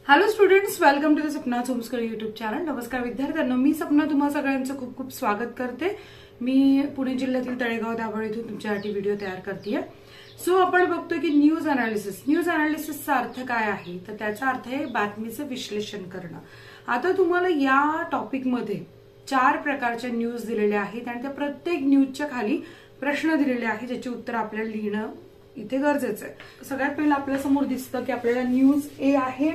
Hello students, welcome to the Sapna homeschool YouTube channel. नमस्कार विद्यार्थ्यांनो, मी सपना तुम्हा सगळ्यांचं खूप खूप स्वागत करते. मी पुणे जिल्ह्यातील तळेगाव दाभाडे इथून तुमच्यासाठी व्हिडिओ तयार करते. सो आपण बघतो की न्यूज अनालिसिसचा अर्थ काय आहे, तर त्याचा अर्थ आहे बातमीचं विश्लेषण करणं. आता तुम्हाला या टॉपिकमध्ये 4 प्रकारच्या न्यूज दिलेल्या आहेत आणि त्या प्रत्येक न्यूजच्या खाली प्रश्न दिलेले आहेत ज्याची उत्तर आपल्याला लिहिणं इथे गरजेचं आहे. सगळ्यात पहिलं आपल्या समोर दिसतं की आपल्याला न्यूज ए आहे,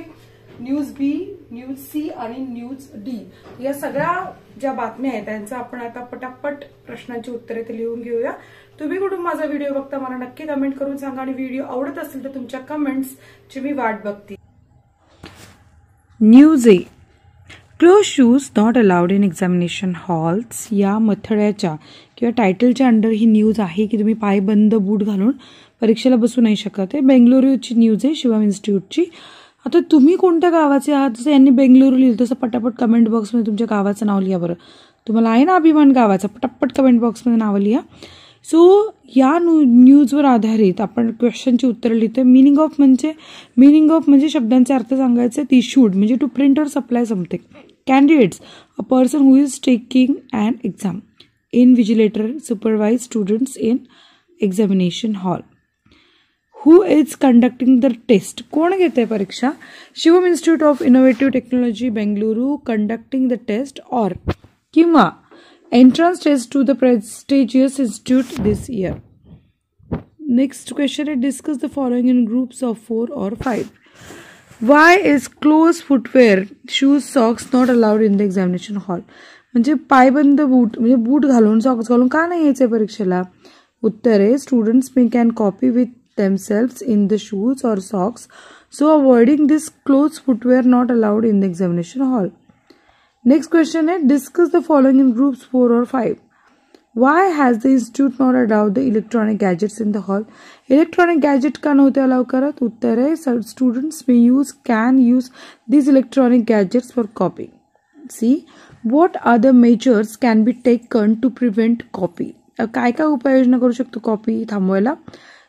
न्यूज बी, न्यूज सी आणि न्यूज डी. या सगळ्या ज्या बातम्या आहेत त्यांचा आपण आता पटापट प्रश्नांची उत्तरे ते लिहून घेऊया. तुम्ही कुठून माझा व्हिडिओ बघता मला नक्की कमेंट करून सांगा आणि व्हिडिओ आवडत असेल तर तुमच्या कमेंट्सची मी वाट बघते. News A, close shoes not allowed in examination halls. या मथळ्याच्या किंवा टायटलच्या अंडर ही न्यूज आहे की तुम्ही पायबंद बूट घालून परीक्षेला बसू नाही शकत आहे. बेंगलुरूची न्यूज आहे, शिवम इन्स्टिट्यूटची. आता तुम्ही कोणत्या गावाचे आहात, जसं यांनी बेंगलुरू लिहिलं तसं पटापट कमेंट बॉक्समध्ये तुमच्या गावाचं नाव लिहा. बरं, तुम्हाला आहे ना अभिमान गावाचा, पटापट कमेंट बॉक्समध्ये नावं लिहा. सो या न्यूजवर आधारित आपण क्वेश्चनची उत्तरं लिहितो. मिनिंग ऑफ म्हणजे शब्दांचे अर्थ सांगायचे. ती शूड म्हणजे to print or supply something. Candidates, a person who is taking an exam. Invigilator, supervise students in examination hall. Who is conducting the test? कोण घेते परीक्षा? Shivam institute of innovative technology Bengaluru conducting the test. Or किंवा entrance test to the prestigious institute this year. Next question आहे, discuss the following in groups of 4 or 5. Why is closed footwear, shoes, socks not allowed in the examination hall? म्हणजे पायबंद बूट म्हणजे बूट घालून socks घालून का नाही यायचंय परीक्षेला? उत्तर आहे, students may can copy with themselves in the shoes or socks, so avoiding this closed footwear not allowed in the examination hall. Next question is, discuss the following in groups 4 or 5. Why has the institute not allowed the electronic gadgets in the hall? Electronic gadget का नव्हते allow करत? उत्तर आहे, students can use these electronic gadgets for copying. See, what other measures can be taken to prevent copy? काय काय उपाययोजना करू शकतो कॉपी थांबवायला?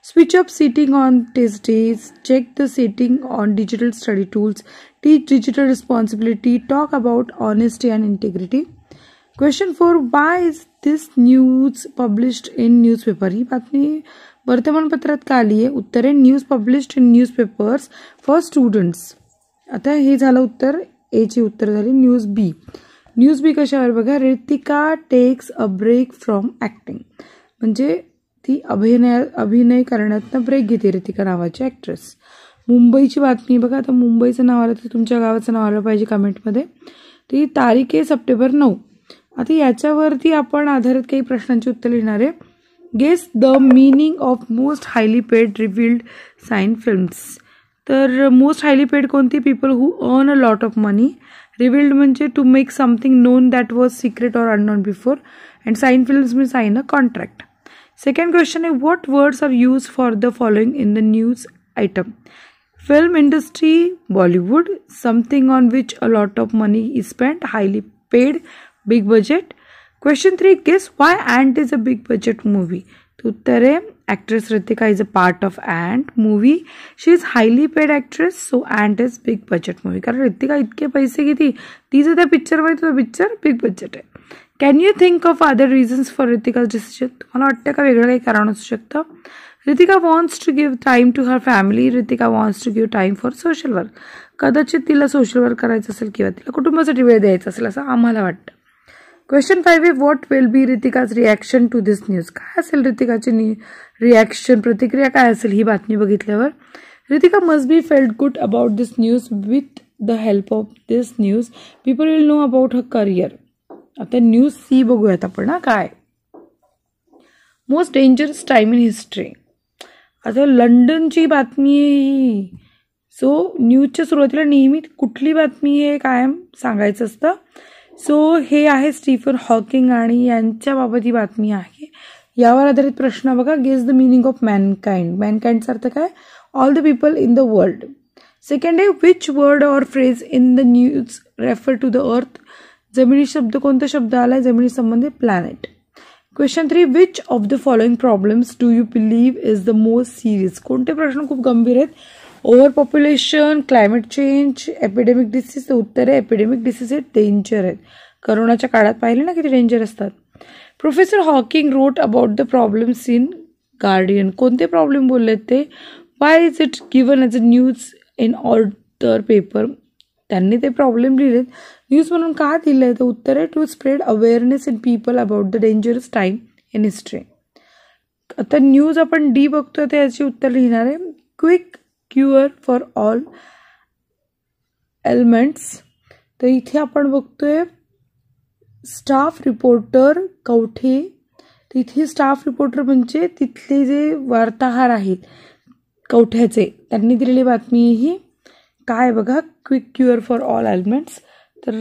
Switch up seating on test days, check the setting on digital study tools, teach digital responsibility, talk about honesty and integrity. Question 4, why is this news published in newspaper? ही बातमी वर्तमानपत्रात का आली आहे? उत्तर आहे, news published in newspapers for students. आता हे झालं उत्तर ए ची उत्तर झाली न्यूज बी. न्यूज बी कशावर बघा, Ritika takes a break from acting. म्हणजे ती अभिनय करण्यातनं ब्रेक घेते रितिका नावाची ऍक्ट्रेस. मुंबईची बातमी बघा, आता मुंबईचं नाव आलं तर तुमच्या गावाचं नाव आलं पाहिजे कमेंटमध्ये. ती तारीख आहे सप्टेंबर 9. आता याच्यावरती आपण आधारित काही प्रश्नांची उत्तर लिहिणार आहे. Guess the meaning of most highly paid revealed sign films. तर मोस्ट हायली पेड कोणती? People who earn a lot of money. Revealed म्हणजे to make something known that was secret or unknown before. And sign films means sign a contract. Second question is, what words are used for the following in the news item? Film industry, Bollywood, something on which a lot of money is spent, highly paid, big budget. Question 3, guess why Ant is a big budget movie? उत्तर आहे, actress Ritika is a part of Ant movie. She is highly paid actress, so Ant is big budget movie. कारण रितिका इतके पैसे घेते, तिचं त्या picture मध्ये तो पिक्चर बिग बजेट आहे. Can you think of other reasons for Ritika's decision? तुम्हाला वाटतं का वेगळं काही कारण असू शकतं? Ritika wants to give time to her family. Ritika wants to give time for social work. कदाचित तिला सोशल वर्क करायचं असेल किंवा तिला कुटुंबासाठी वेळ द्यायचा असेल असं आम्हाला वाटतं. क्वेश्चन 5 आहे, what will be Ritika's reaction to this news? काय असेल रितिकाची रिॲक्शन, प्रतिक्रिया काय असेल ही बातमी बघितल्यावर? Ritika must be felt good about this news. With the help of this news people will know about her career. आता न्यूज सी बघूयात आपण ना काय. Most dangerous time in history. आता लंडनची बातमी आहे. सो न्यूजच्या सुरुवातीला नेहमी कुठली बातमी आहे कायम सांगायचं असतं. सो हे आहे स्टीफन हॉकिंग आणि यांच्याबाबत ही बातमी आहे. यावर आधारित प्रश्न बघा, guess the meaning of mankind. मॅनकाइंडचा अर्थ काय? All the people in the world. Second आहे, which word or phrase in the news refer to the earth. जमिनी शब्द कोणता शब्द आलाय जमिनी संबंधित? Planet. Question 3, which of the following problems do you believe is the most serious? कोणते प्रश्न खूप गंभीर आहेत over population, climate change, epidemic disease. तर उत्तर आहे एपिडेमिक डिसीज हे डेंजर आहेत. करोनाच्या काळात पाहिले ना किती डेंजर असतात. Professor Hawking wrote about the problems in guardian. कोणते प्रॉब्लेम बोललेत ते? Y is it given as a news in other paper. त्यांनी ते प्रॉब्लेम लिहिलेत न्यूज म्हणून का दिले? तर उत्तर आहे to spread awareness in people about the dangerous time in history. आता न्यूज आपण डी बघतोय तर याची उत्तर लिहिणार आहे quick cure for all elements. तर इथे आपण बघतोय स्टाफ रिपोर्टर कवठे. तर इथे स्टाफ रिपोर्टर म्हणजे तिथले जे वार्ताहर आहेत कवठ्याचे, त्यांनी दिलेली बातमी ही काय बघा, quick cure for all elements. तर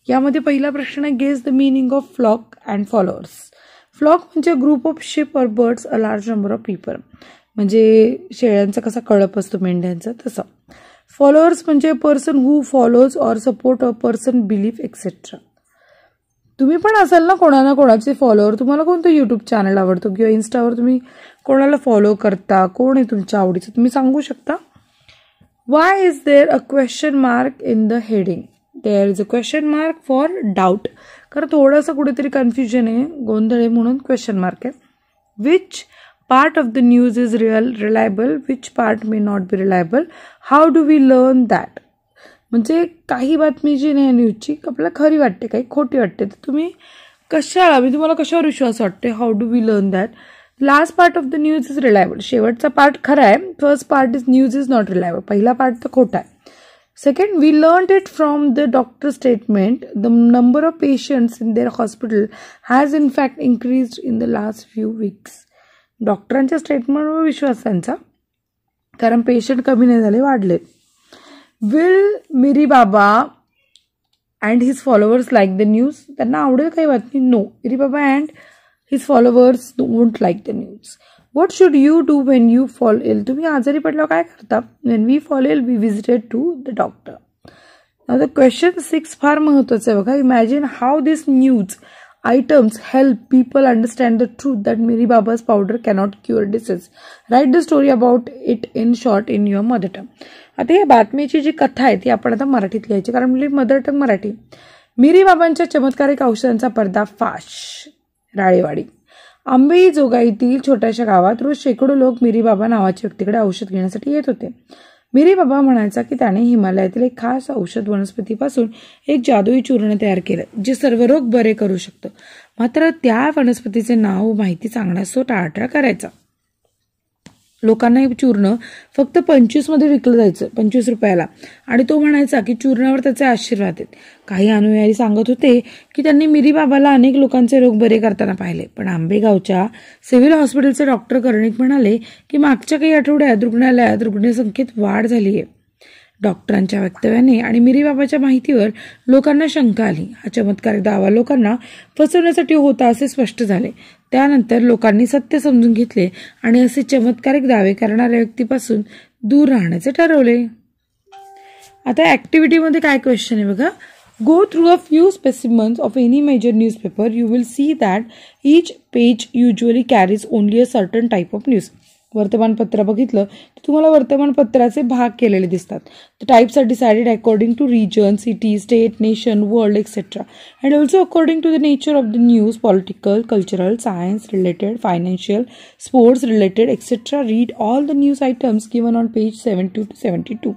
यामध्ये पहिला प्रश्न आहे guess the meaning of flock and followers. Flock म्हणजे group of ship or birds a large number of people. म्हणजे शेळ्यांचा कसा कळप असतो मेंढ्यांचा तसं. फॉलोअर्स म्हणजे person who follows or support a person belief etcetera. तुम्ही पण असाल ना कोणाला कोणाचे फॉलोअर. तुम्हाला कोणतं युट्यूब चॅनल आवडतो किंवा इन्स्टावर तुम्ही कोणाला फॉलो करता, कोण आहे तुमच्या आवडीचं, तुम्ही सांगू शकता. Why is there a question mark in the heading. There is a question mark for doubt. कारण थोडंसं कुठेतरी कन्फ्युजन आहे, गोंधळ आहे म्हणून क्वेश्चन मार्क आहे. Which part of the news is reliable, which part may not be reliable, how do we learn that. म्हणजे काही बातमी जी नाही न्यूजची आपल्याला खरी वाटते, काही खोटी वाटते, तर तुम्ही कशाला, मी तुम्हाला कशावर विश्वास वाटते, how do we learn that. Last part of the news is reliable. शेवटचा पार्ट खरा आहे. First part is news is not reliable. पहिला पार्ट तर खोटा आहे. Second, we learn it from the doctor statement the number of patients in their hospital has in fact increased in the last few weeks. डॉक्टरांच्या स्टेटमेंटवर विश्वास त्यांचा, कारण patient कमी नाही झाले, वाढले. Will Miri Baba and his followers like the news. त्यांना आवडेल काही बातमी? No. Miri Baba and his followers won't like the news. What should you do when you fall ill. तुम्ही आजारी पडल्यावर काय करता? When we fall ill we visited to the doctor. आता क्वेश्चन 6 फार महत्वाचं आहे बघा. Imagine how this news items help people understand the truth that Miri Baba's powder cannot cure disease. Write the story about it in short in your mother tongue. आता या बातमीची जी कथा आहे ती आपण आता मराठीत लिहायची, कारण आपली मदर टंग मराठी. मिरी बाबांच्या चमत्कारिक औषधांचा पर्दाफाश. राळेवाडी. अंबेजोगाईतील छोट्याशा गावात रोज शेकडो लोक मिरी बाबा नावाच्या व्यक्तीकडे औषध घेण्यासाठी येत होते. मिरी बाबा म्हणायचा की त्याने हिमालयातील एक खास औषध वनस्पतीपासून एक जादुई चूर्ण तयार केलं जे सर्व रोग बरे करू शकतं. मात्र त्या वनस्पतीचे नाव माहिती सांगण्यास तो टाळाटाळ करायचा. लोकांना हे चूर्ण फक्त 25 मध्ये विकलं जायचं, 25 रुपयाला. आणि तो म्हणायचा की चूर्णावर त्याचे आशीर्वाद आहेत. काही अनुयायी सांगत होते की त्यांनी मिरी बाबाला अनेक लोकांचे रोग बरे करताना पाहिले. पण आंबेगावच्या सिव्हिल हॉस्पिटलचे डॉक्टर कर्णिक म्हणाले की मागच्या काही आठवड्यात रुग्णालयात रुग्णसंख्येत वाढ झाली आहे. डॉक्टरांच्या वक्तव्याने आणि मिरी बाबाच्या माहितीवर लोकांना शंका आली. हा चमत्कारिक दावा लोकांना फसवण्यासाठी होता असे स्पष्ट झाले. त्यानंतर लोकांनी सत्य समजून घेतले आणि असे चमत्कारिक दावे करणाऱ्या व्यक्तीपासून दूर राहण्याचे ठरवले. आता ऍक्टिव्हिटीमध्ये काय क्वेश्चन आहे बघा. Go through a few specimens of any major newspaper. You will see that each page usually carries only a certain type of news. वर्तमानपत्र बघितलं तर तुम्हाला वर्तमानपत्राचे भाग केलेले दिसतात. The types are decided according to region, city, state, nation, world etcetera and also according to the nature of the news, political, cultural, science related, financial, sports related etcetera. Read all the news items given on page 70 to 72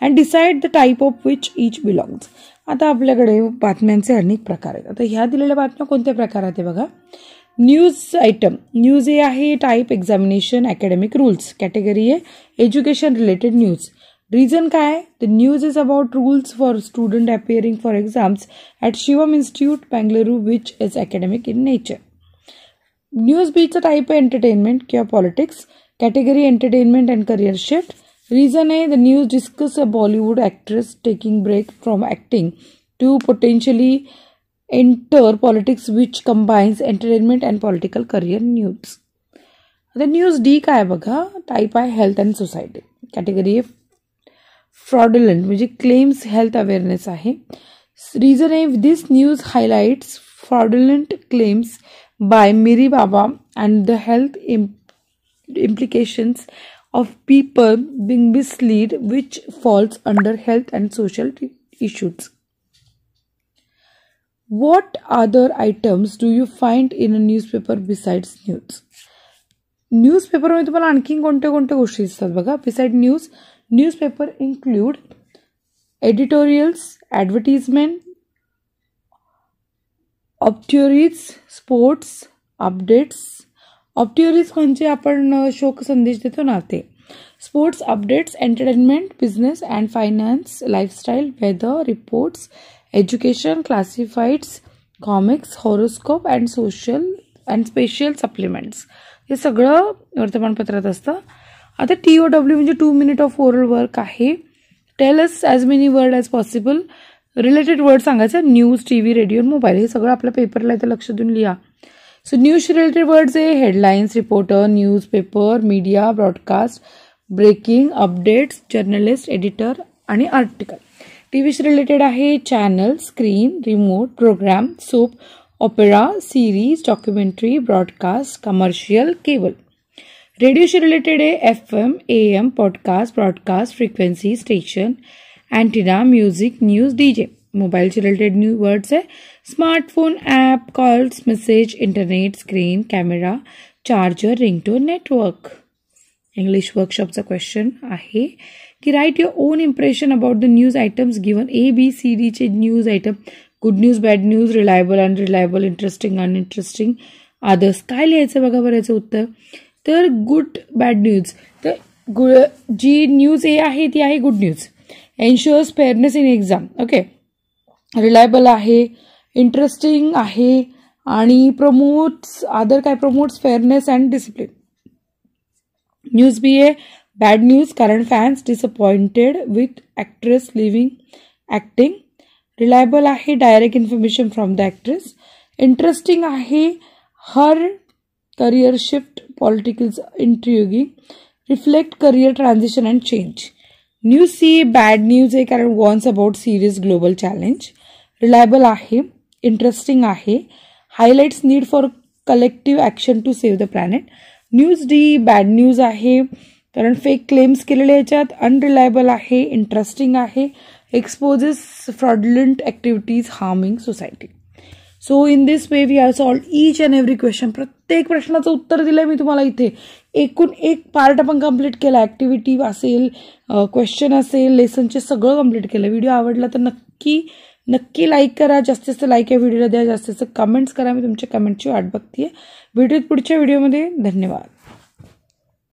and decide the type of which each belongs. आता आपल्याकडे बातम्यांचे अनेक प्रकार आहेत. आता ह्या दिलेल्या बातम्या कोणत्या प्रकारात आहे बघा. News item. न्यूज ए आहे type examination academic rules. Category आहे एज्युकेशन रिलेटेड न्यूज. रिझन काय? The news is about rules for student appearing for exams at Shivam institute Bengaluru which is academic in nature. News बीचा type आहे entertainment किंवा politics. Category entertainment and career shift. Reason आहे the news discuss a Bollywood actress taking break from acting to potentially enter politics which combines entertainment and political career news. आता news D काय बघा. Type आहे health and society. Category आहे फ्रॉडुलंट म्हणजे claims health awareness आहे. Reason आहे दिस news highlights फ्रॉडुलंट claims bye मिरी Baba and the health implications of people being misled, which falls under health and social issues. What other items do you find in a newspaper besides news? न्यूजपेपरमध्ये तुम्हाला आणखीन कोणत्या कोणत्या गोष्टी दिसतात बघा. Beside news, newspaper include editorials, advertisement, obituaries, sports, updates. Obituaries म्हणजे आपण शोक संदेश देतो ना ते. Sports, updates, entertainment, business and finance, lifestyle, weather reports, education, classifieds, comics, horoscope and social and special supplements. हे सगळं वर्तमानपत्रात असतं. आता TOW म्हणजे 2 minute ऑफ ओरल वर्क आहे. Tell us as many word as possible. Related word सांगायचं. News, TV, radio, mobile हे सगळं आपल्या पेपरला इथे लक्ष देऊन लिहा. सो न्यूज रिलेटेड वर्ड्स आहे headlines, reporter, newspaper, media, broadcast, breaking, updates, journalist, editor आणि आर्टिकल. TVशी रिलेटेड आहे channel, screen, remote, program, soap, opera, series, documentary, broadcast, commercial, cable. रेडिओशी रिलेटेड आहे FM, AM, podcast, broadcast, frequency, station, antenna, music, news, DJ. मोबाईलशी related new words आहे smartphone, app, calls, message, internet, screen, camera, charger, ringtone, network. English वर्कशॉपचा question आहे की write your on impression about the news items given. ABCDचे news item. Good news, bad news, reliable, unreliable, interesting, uninteresting, others. काय लिहायचं बघा बरं याचं उत्तर. तर गुड, बॅड न्यूज. तर जी न्यूज ए आहे ती आहे good news. Ensures fairness in exam. Okay. Reliable आहे, इंटरेस्टिंग आहे आणि प्रमोट्स, अदर काय promotes fairness and discipline. News B आहे बॅड न्यूज कारण fans disappointed with actress living acting. Reliable आहे direct information from the actress. Interesting आहे her career shift, political intriguing, reflect career transition and change. News C bad news आहे कारण warns about serious global challenge. Reliable आहे, interesting आहे, highlights need for collective action to save the planet. News the bad news आहे कारण fake claims केलेले याच्यात. Unreliable आहे, interesting आहे, exposes fraudulent activities harming society. So in this way we have solve each and every question. प्रत्येक प्रश्नाचं उत्तर दिलंय मी तुम्हाला इथे. एकूण एक पार्ट आपण कंप्लीट केला. ॲक्टिव्हिटी असेल, क्वेश्चन असेल, लेसनचे सगळं कंप्लीट केलं. व्हिडिओ आवडला तर नक्की लाईक करा. जास्तीत जास्त लाईक या व्हिडिओला द्या. जास्तीत जास्त कमेंट्स करा. मी तुमच्या कमेंटची वाट बघते. भेटूयात पुढच्या व्हिडिओमध्ये. धन्यवाद.